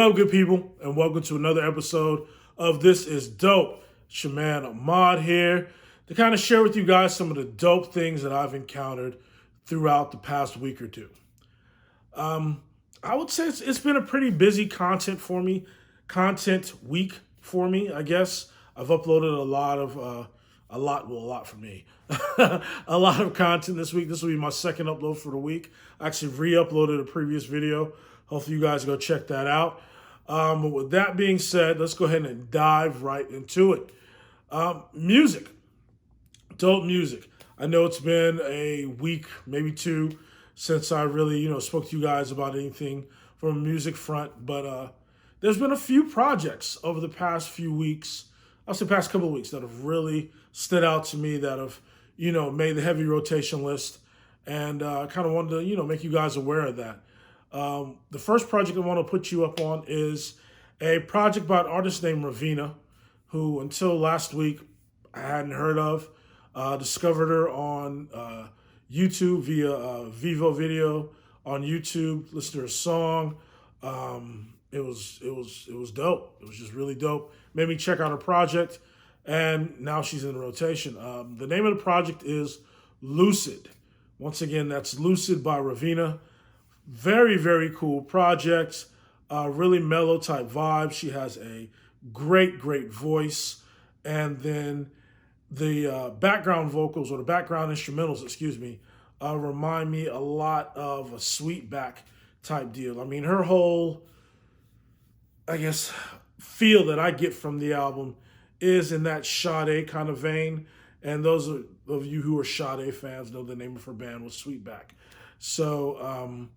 What up, good people, and welcome to another episode of This Is Dope. It's your man Ahmad here to kind of share with you guys some of the dope things that I've encountered throughout the past week or two. I would say it's been a pretty busy content week for me, I guess. I've uploaded a lot for me. A lot of content this week. This will be my second upload for the week. I actually re-uploaded a previous video. Hopefully you guys go check that out. But with that being said, let's go ahead and dive right into it. Music. Dope music. I know it's been a week, maybe two, since I really, spoke to you guys about anything from a music front. But there's been a few projects over the past few weeks, I'll say past couple of weeks, that have really stood out to me, that have, made the heavy rotation list. And kind of wanted to, make you guys aware of that. The first project I want to put you up on is a project by an artist named Raveneena, who until last week I hadn't heard of. Discovered her on YouTube via Vivo Video on YouTube. Listened to her song. It was dope. It was just really dope. Made me check out her project, and now she's in rotation. The name of the project is Lucid. Once again, that's Lucid by Raveneena. Very, very cool project. Really mellow type vibe. She has a great voice. And then the background vocals, or the background instrumentals, remind me a lot of a Sweetback type deal. I mean, her whole, feel that I get from the album is in that Sade kind of vein. And those of you who are Sade fans know the name of her band was Sweetback. So,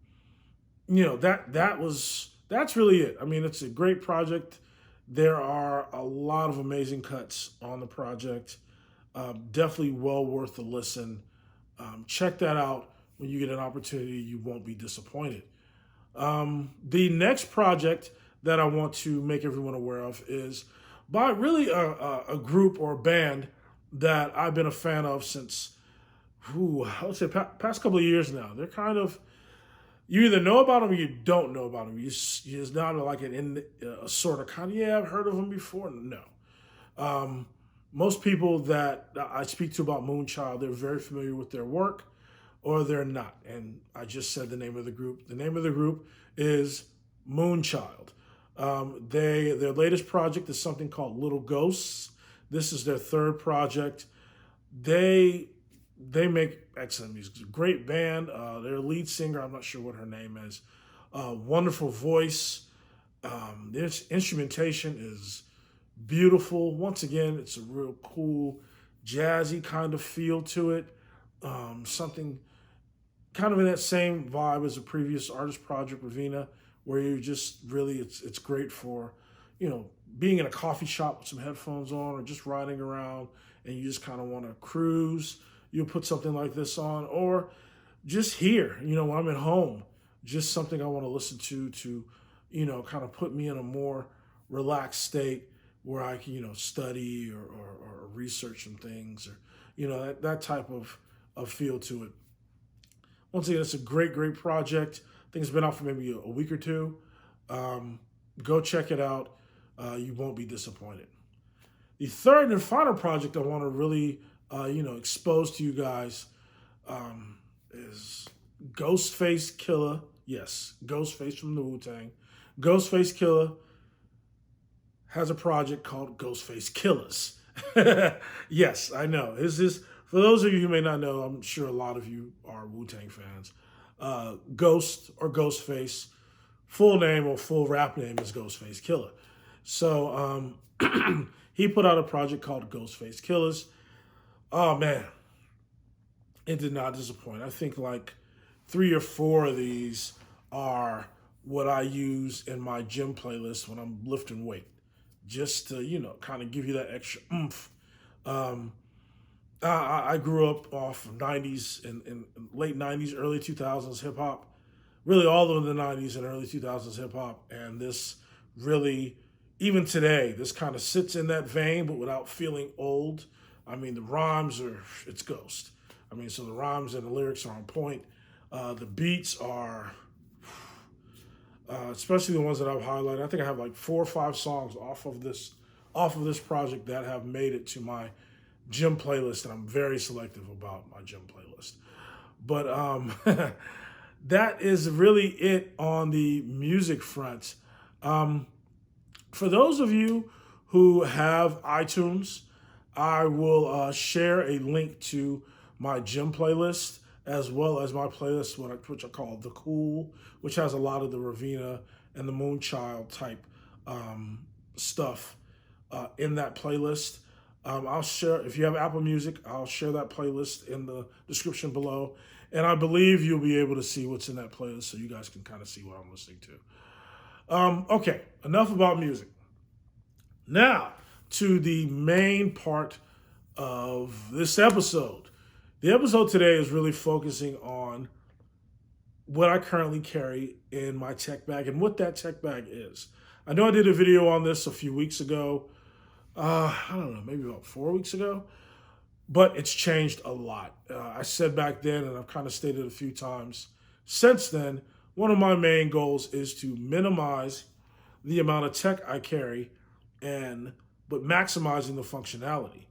that's really it. I mean, it's a great project. There are a lot of amazing cuts on the project. Definitely well worth the listen. Check that out when you get an opportunity. You won't be disappointed. The next project that I want to make everyone aware of is by really a group or a band that I've been a fan of since, I would say past couple of years now. They're kind of, you either know about them or you don't know about them. You're not like a sort of kind of, yeah, I've heard of them before. No. Most people that I speak to about Moonchild, they're very familiar with their work, or they're not. And I just said the name of the group. The name of the group is Moonchild. Their latest project is something called Little Ghosts. This is their third project. They make excellent music. It's a great band. Their lead singer, I'm not sure what her name is. Wonderful voice. Their instrumentation is beautiful. Once again, it's a real cool, jazzy kind of feel to it. Something kind of in that same vibe as a previous artist project, Raveneena, where you just really, it's great for, being in a coffee shop with some headphones on, or just riding around and you just kind of want to cruise. You'll put something like this on, or just here, when I'm at home, just something I want to listen to, kind of put me in a more relaxed state where I can, study or research some things, or, that type of feel to it. Once again, it's a great project. I think it's been out for maybe a week or two. Go check it out. You won't be disappointed. The third and final project I want to really, expose to you guys is Ghostface Killah. Yes, Ghostface from the Wu-Tang. Ghostface Killah has a project called Ghostface Killahs. Yes, I know. For those of you who may not know, I'm sure a lot of you are Wu-Tang fans. Ghost or Ghostface, full name or full rap name is Ghostface Killah. So he put out a project called Ghostface Killahs. Oh man, it did not disappoint. I think like 3 or 4 of these are what I use in my gym playlist when I'm lifting weight, just to, kind of give you that extra oomph. I grew up off of 90s and late 90s, early 2000s hip hop, really all of the 90s and early 2000s hip hop. And this really, even today, this kind of sits in that vein, but without feeling old. I mean, the rhymes it's Ghost. I mean, so the rhymes and the lyrics are on point. The beats are especially the ones that I've highlighted. I think I have like 4 or 5 songs off of this project that have made it to my gym playlist, and I'm very selective about my gym playlist. But that is really it on the music front. For those of you who have iTunes, I will share a link to my gym playlist as well as my playlist, which I call The Cool, which has a lot of the Raveneena and the Moonchild type stuff in that playlist. I'll share, if you have Apple Music, I'll share that playlist in the description below. And I believe you'll be able to see what's in that playlist so you guys can kind of see what I'm listening to. Okay, enough about music. Now, to the main part of this episode. The episode today is really focusing on what I currently carry in my tech bag and what that tech bag is. I know I did a video on this a few weeks ago. I don't know, maybe about 4 weeks ago. But it's changed a lot. I said back then, and I've kind of stated a few times since then, one of my main goals is to minimize the amount of tech I carry, but maximizing the functionality.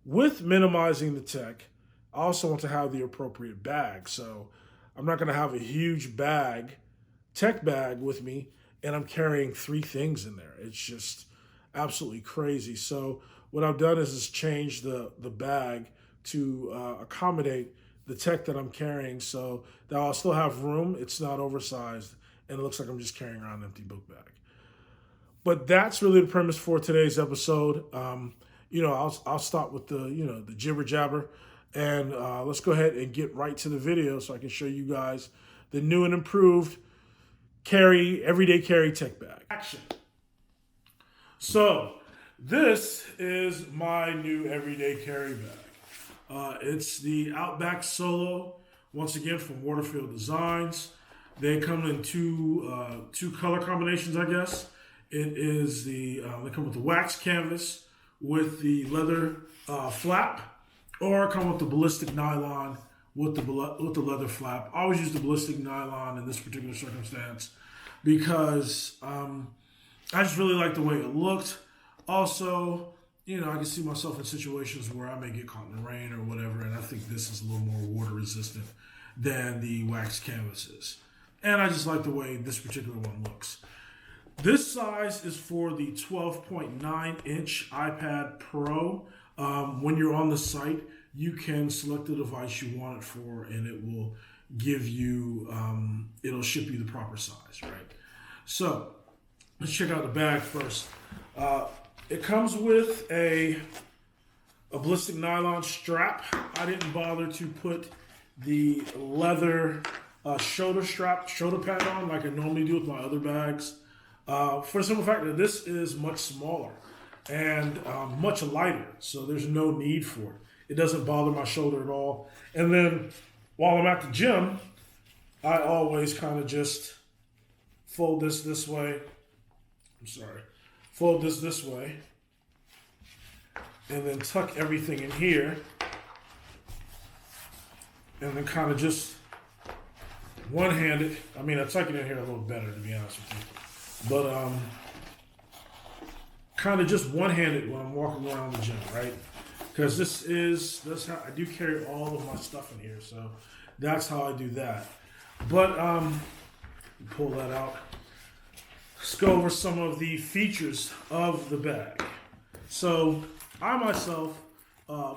With minimizing the tech, I also want to have the appropriate bag. So I'm not going to have a huge tech bag with me, and I'm carrying 3 things in there. It's just absolutely crazy. So what I've done is change the bag to accommodate the tech that I'm carrying so that I'll still have room. It's not oversized, and it looks like I'm just carrying around an empty book bag. But that's really the premise for today's episode. I'll start with the jibber jabber, and let's go ahead and get right to the video so I can show you guys the new and improved everyday carry tech bag. Action. So this is my new everyday carry bag. It's the Outback Solo, once again from Waterfield Designs. They come in two color combinations, I guess. It is they come with the wax canvas with the leather flap, or come with the ballistic nylon with the leather flap. I always use the ballistic nylon in this particular circumstance because I just really like the way it looked. Also, I can see myself in situations where I may get caught in the rain or whatever, and I think this is a little more water resistant than the wax canvas is. And I just like the way this particular one looks. This size is for the 12.9-inch iPad Pro. When you're on the site, you can select the device you want it for, and it will give you, it'll ship you the proper size, right? So let's check out the bag first. It comes with a ballistic nylon strap. I didn't bother to put the leather shoulder pad on like I normally do with my other bags. For the simple fact that this is much smaller and much lighter, so there's no need for it. It doesn't bother my shoulder at all. And then while I'm at the gym, I always kind of just fold this way. Fold this way, and then tuck everything in here, and then kind of just one-handed. I mean, I tuck it in here a little better, to be honest with you, but kind of just one-handed when I'm walking around the gym, right? Because that's how I do carry all of my stuff in here, so that's how I do that. But pull that out. Let's go over some of the features of the bag. So I myself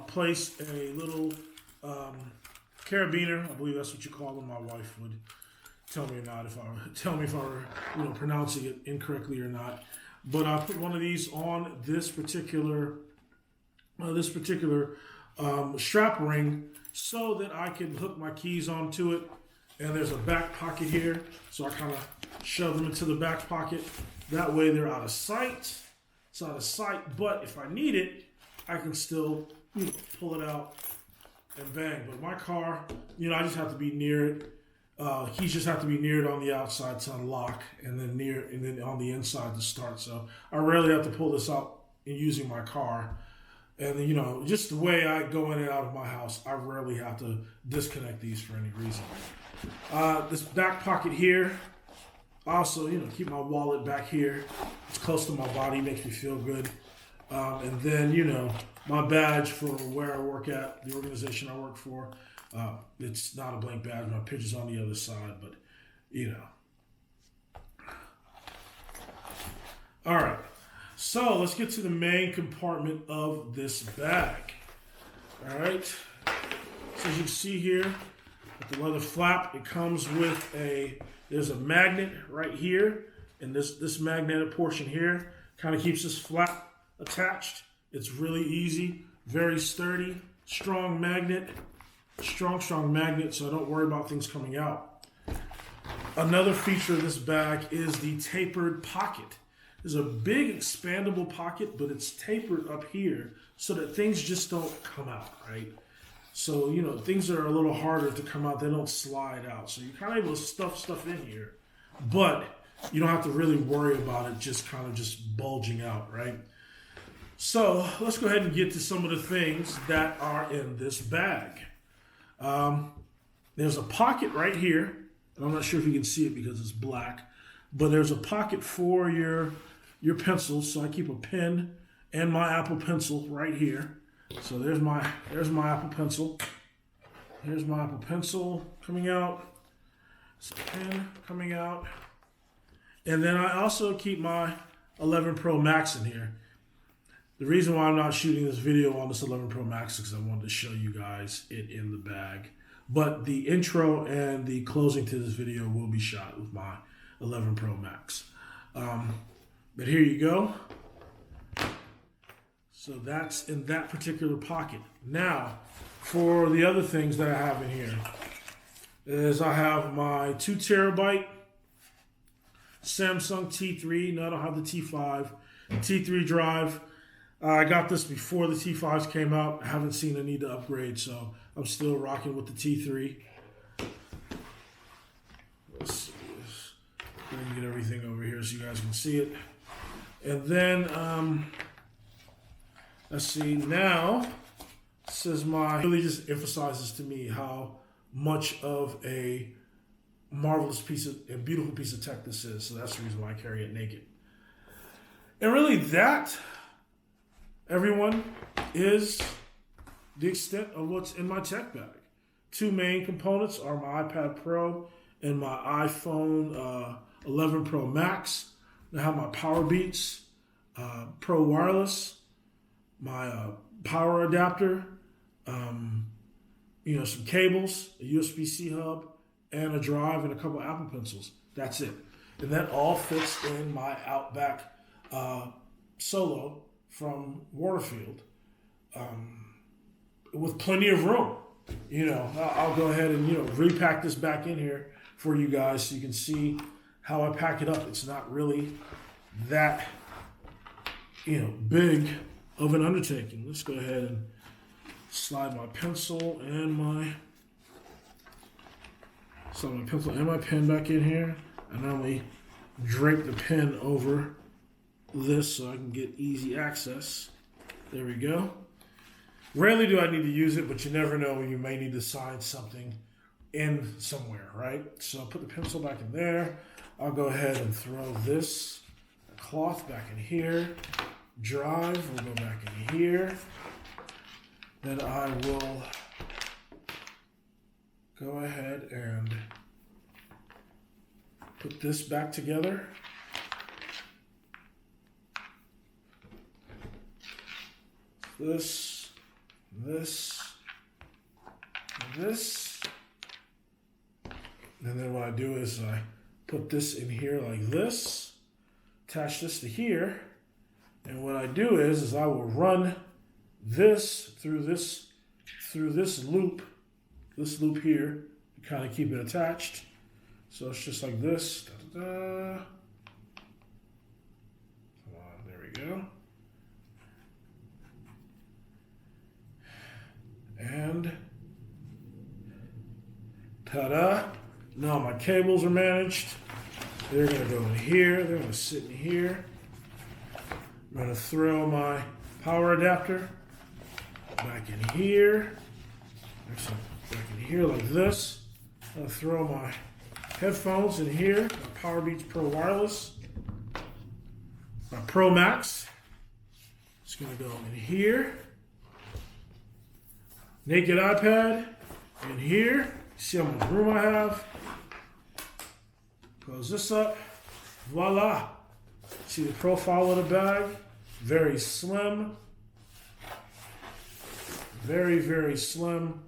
placed a little carabiner. I believe that's what you call them. My wife would tell me if I were pronouncing it incorrectly or not. But I put one of these on this particular strap ring so that I can hook my keys onto it. And there's a back pocket here, so I kind of shove them into the back pocket. That way they're out of sight. It's out of sight, but if I need it, I can still pull it out and bang. But my car, I just have to be near it. Keys just have to be near it on the outside to unlock, and then on the inside to start. So I rarely have to pull this out in using my car. And just the way I go in and out of my house, I rarely have to disconnect these for any reason. This back pocket here, Also, keep my wallet back here. It's close to my body, makes me feel good. And then, my badge for where I work at, the organization I work for. It's not a blank badge. My picture's on the other side, but, All right. So let's get to the main compartment of this bag. All right. So as you can see here, with the leather flap, it comes with there's a magnet right here, and this magnetic portion here kind of keeps this flap attached. It's really easy, very sturdy, strong magnet, strong magnet, so I don't worry about things coming out. Another feature of this bag is the tapered pocket. There's a big expandable pocket, but it's tapered up here so that things just don't come out, right? So, things are a little harder to come out. They don't slide out. So you're kind of able to stuff stuff in here, but you don't have to really worry about it just kind of just bulging out, right? So let's go ahead and get to some of the things that are in this bag. There's a pocket right here. And I'm not sure if you can see it because it's black, but there's a pocket for your pencils. So I keep a pen and my Apple Pencil right here. So there's my Apple Pencil. Here's my Apple Pencil coming out. It's a pen coming out. And then I also keep my 11 Pro Max in here. The reason why I'm not shooting this video on this 11 Pro Max is because I wanted to show you guys it in the bag. But the intro and the closing to this video will be shot with my 11 Pro Max. But here you go. So that's in that particular pocket. Now, for the other things that I have in here, is I have my 2 terabyte Samsung T3. No, I don't have the T5. T3 drive. I got this before the T5s came out. I haven't seen a need to upgrade, so I'm still rocking with the T3. Let's see. Let me get everything over here so you guys can see it. And then, let's see, now, this is really just emphasizes to me how much of a marvelous piece of, and beautiful piece of tech this is. So that's the reason why I carry it naked. And really that, everyone, is the extent of what's in my tech bag. 2 main components are my iPad Pro and my iPhone 11 Pro Max. I have my Power Beats Pro Wireless, my power adapter, some cables, a USB-C hub, and a drive, and a couple Apple Pencils. That's it. And that all fits in my Outback Solo from Waterfield with plenty of room. I'll go ahead and, repack this back in here for you guys so you can see how I pack it up. It's not really that, big of an undertaking. Let's go ahead and slide my pencil and my pen back in here. I normally drape the pen over this so I can get easy access. There we go. Rarely do I need to use it, but you never know when you may need to sign something in somewhere, right? So I'll put the pencil back in there. I'll go ahead and throw this cloth back in here. Drive will go back in here. Then I will go ahead and put this back together. This. And then what I do is I put this in here like this, attach this to here, and what I do is I will run this through this loop here to kind of keep it attached. So it's just like this. Come on, there we go. And ta-da! Now my cables are managed. They're going to go in here. They're going to sit in here. I'm going to throw my power adapter back in here. Actually, back in here like this. I'll throw my headphones in here, my Powerbeats Pro Wireless. My Pro Max. It's going to go in here. Naked iPad in here. See how much room I have. Close this up. Voila. See the profile of the bag. Very slim. Very, very slim.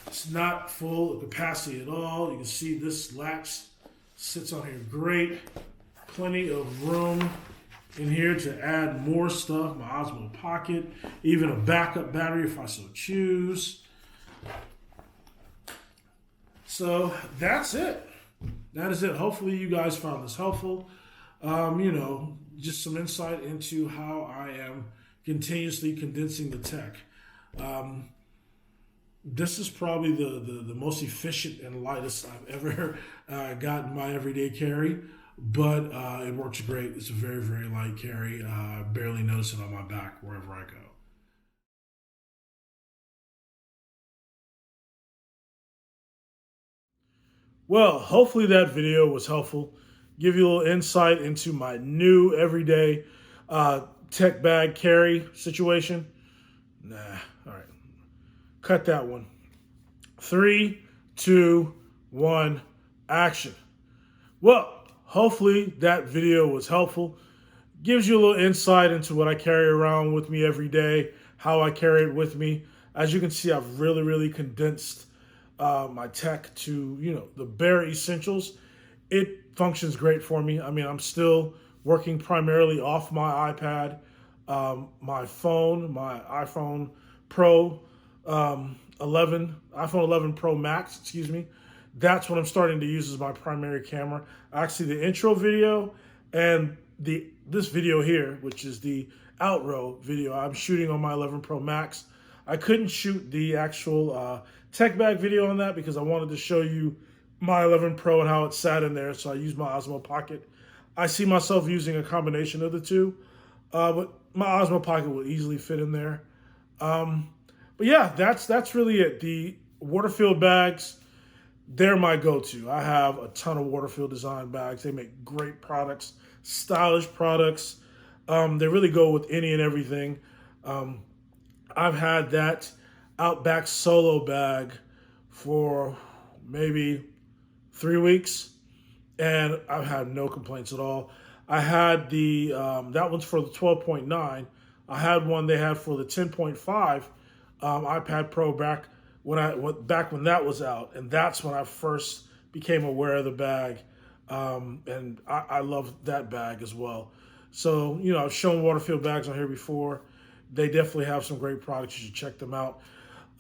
It's not full of capacity at all. You can see this latch sits on here great. Plenty of room in here to add more stuff. My Osmo Pocket, even a backup battery if I so choose. So that's it. That is it. Hopefully you guys found this helpful. Just some insight into how I am continuously condensing the tech. This is probably the most efficient and lightest I've ever gotten my everyday carry, but it works great. It's a very, very light carry. I barely notice it on my back wherever I go. Well, hopefully that video was helpful. Give you a little insight into my new everyday tech bag carry situation. Nah, all right. Cut that one. 3, 2, 1, action. Well, hopefully that video was helpful. Gives you a little insight into what I carry around with me every day, how I carry it with me. As you can see, I've really, really condensed my tech to, the bare essentials. It functions great for me. I mean, I'm still working primarily off my iPad, my phone, my iPhone Pro 11, iPhone 11 Pro Max, excuse me. That's what I'm starting to use as my primary camera. Actually, the intro video and this video here, which is the outro video, I'm shooting on my 11 Pro Max. I couldn't shoot the actual tech bag video on that because I wanted to show you my 11 Pro and how it sat in there, so I used my Osmo Pocket. I see myself using a combination of the two, but my Osmo Pocket will easily fit in there. But yeah, that's really it. The Waterfield bags, they're my go-to. I have a ton of Waterfield design bags. They make great products, stylish products. They really go with any and everything. I've had that Outback Solo bag for maybe 3 weeks, and I've had no complaints at all. I had the, that one's for the 12.9. I had one they had for the 10.5 iPad Pro back when that was out, and that's when I first became aware of the bag, and I love that bag as well. So, I've shown Waterfield bags on here before. They definitely have some great products. You should check them out.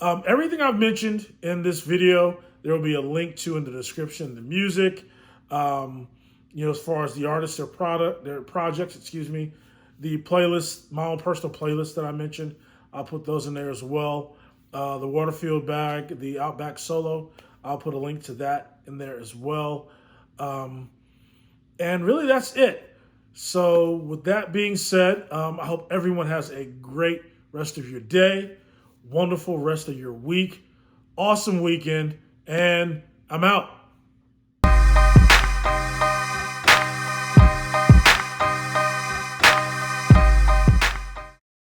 Everything I've mentioned in this video, there will be a link to in the description. The music, as far as the artists, their projects, the playlist, my own personal playlist that I mentioned, I'll put those in there as well. The Waterfield bag, the Outback Solo, I'll put a link to that in there as well. And really, that's it. So with that being said, I hope everyone has a great rest of your day, wonderful rest of your week, awesome weekend, and I'm out.